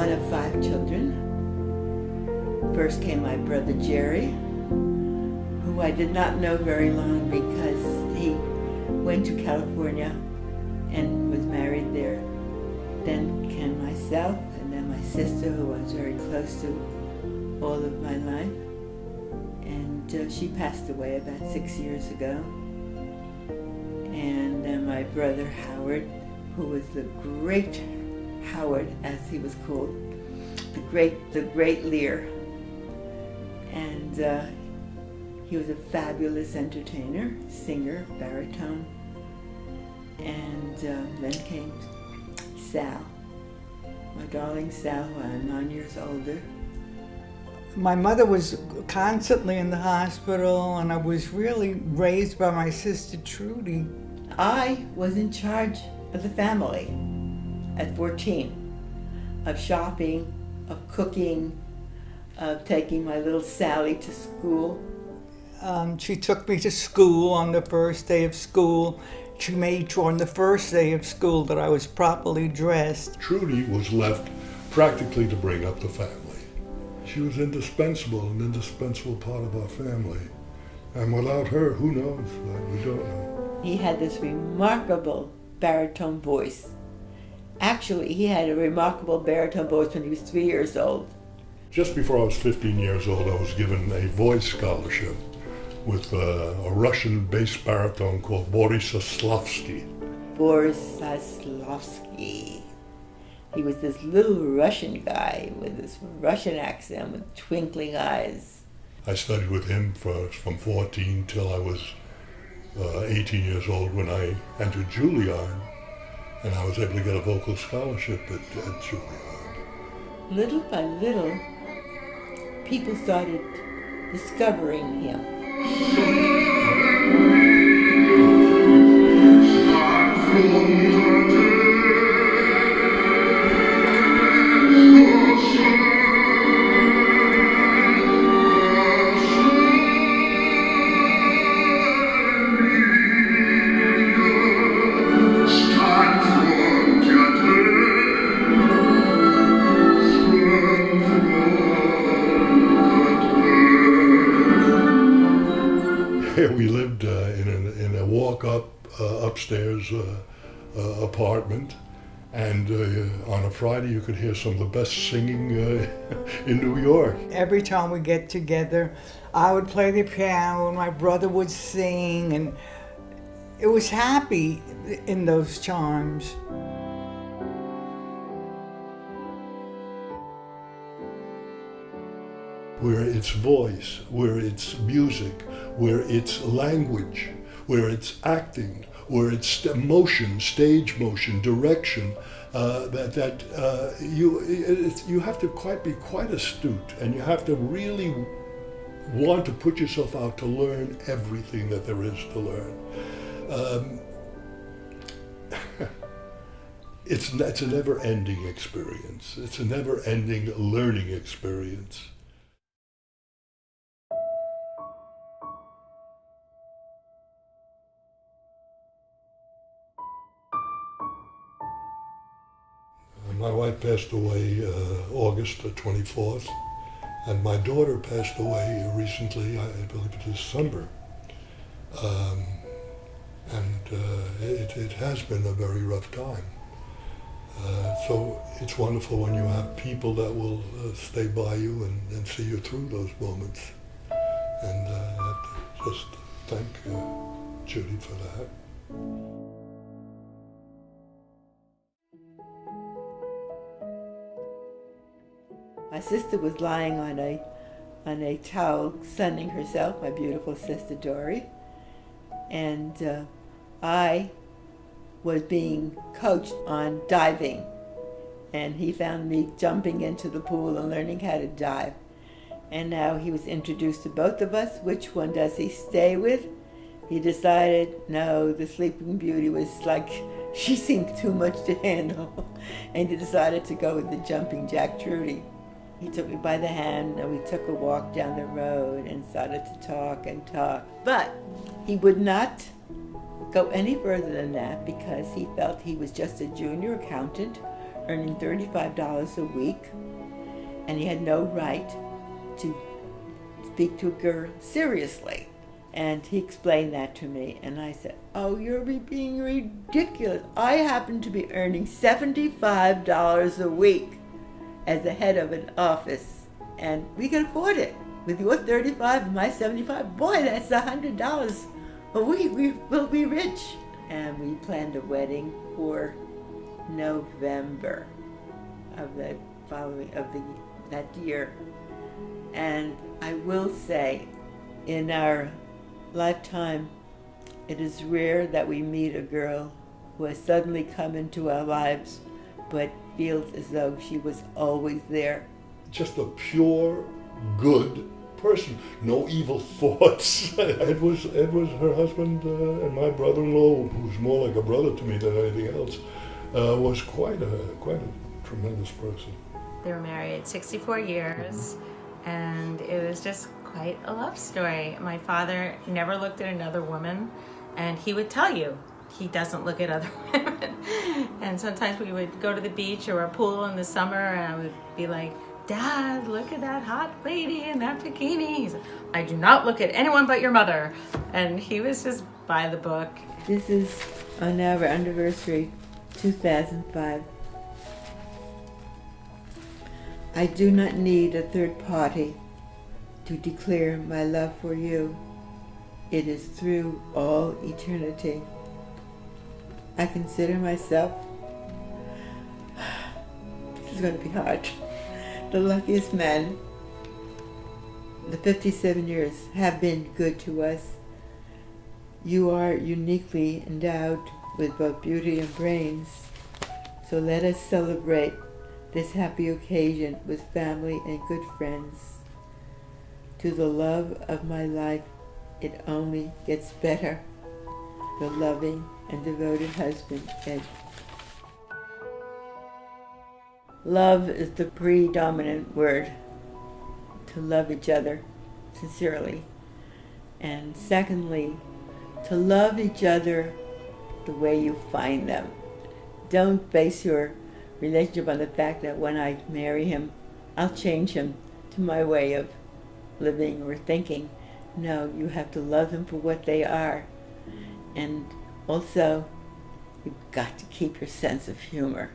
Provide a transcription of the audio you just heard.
one of 5 children. First came my brother Jerry, who I did not know very long because he went to California and was married there. Then came myself, and then my sister, who I was very close to all of my life. And she passed away about 6 years ago. And then my brother Howard, who was the great Howard, as he was called, the great Lear. And he was a fabulous entertainer, singer, baritone. And then came Sal, my darling Sal, who I'm 9 years older. My mother was constantly in the hospital, and I was really raised by my sister Trudy. I was in charge of the family at 14, of shopping, of cooking, of taking my little Sally to school. She took me to school on the first day of school. She made sure on the first day of school that I was properly dressed. Trudy was left practically to bring up the family. She was an indispensable part of our family. And without her, who knows? We don't know. He had this remarkable baritone voice. Actually, he had a remarkable baritone voice when he was 3 years old. Just before I was 15 years old, I was given a voice scholarship with a Russian bass baritone called Boris Lesnevskiy. Boris Lesnevskiy. He was this little Russian guy with this Russian accent with twinkling eyes. I studied with him from 14 till I was 18 years old when I entered Juilliard, and I was able to get a vocal scholarship at Juilliard. Little by little, people started discovering him. We lived in a walk-up upstairs apartment, and on a Friday you could hear some of the best singing in New York. Every time we get together, I would play the piano and my brother would sing, and it was happy in those times. Where it's voice, where it's music, where it's language, where it's acting, where it's motion, stage motion, direction, you have to be quite astute, and you have to really want to put yourself out to learn everything that there is to learn. It's a never-ending experience. It's a never-ending learning experience. My wife passed away August 24th, and my daughter passed away recently, I believe it is December. It has been a very rough time. So it's wonderful when you have people that will stay by you and see you through those moments. And I have to just thank Judy for that. My sister was lying on a towel, sunning herself, my beautiful sister Dory, and I was being coached on diving, and he found me jumping into the pool and learning how to dive. And now he was introduced to both of us. Which one does he stay with? He decided, no, the Sleeping Beauty was like, she seemed too much to handle, and he decided to go with the Jumping Jack Trudy. He took me by the hand, and we took a walk down the road and started to talk and talk. But he would not go any further than that because he felt he was just a junior accountant earning $35 a week, and he had no right to speak to a girl seriously. And he explained that to me, and I said, "Oh, you're being ridiculous. I happen to be earning $75 a week as the head of an office, and we can afford it. With your 35 and my 75, boy, that's $100 a week. We will be rich." And we planned a wedding for November of that year. And I will say, in our lifetime, it is rare that we meet a girl who has suddenly come into our lives but feels as though she was always there. Just a pure, good person. No evil thoughts. Ed was her husband, and my brother-in-law, who's more like a brother to me than anything else, was quite a tremendous person. They were married 64 years, and it was just quite a love story. My father never looked at another woman, and he would tell you he doesn't look at other women. And sometimes we would go to the beach or a pool in the summer, and I would be like, "Dad, look at that hot lady in that bikini." He said, "I do not look at anyone but your mother." And he was just by the book. This is on our anniversary, 2005. I do not need a third party to declare my love for you. It is through all eternity. I consider myself, this is going to be hard, the luckiest man. The 57 years have been good to us. You are uniquely endowed with both beauty and brains. So let us celebrate this happy occasion with family and good friends. To the love of my life, it only gets better. Your loving and devoted husband, Ed. Love is the predominant word. To love each other sincerely. And secondly, to love each other the way you find them. Don't base your relationship on the fact that when I marry him, I'll change him to my way of living or thinking. No, you have to love them for what they are. And also, you've got to keep your sense of humor.